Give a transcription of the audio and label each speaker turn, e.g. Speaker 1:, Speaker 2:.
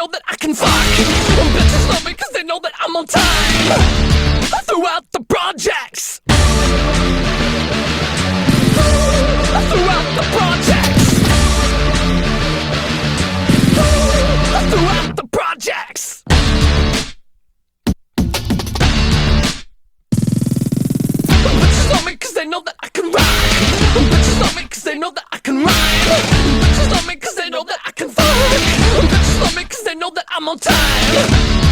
Speaker 1: know that I can fuck. Bitches love me cause they know that I'm on time throughout the projects. Throughout the projects. Throughout the projects. Bitches love me cause they know that I can ride. Bitches love me cause they know that I can ride. Bitches love me cause they know that I can fuck. Bitches love me cause they know that I'm on time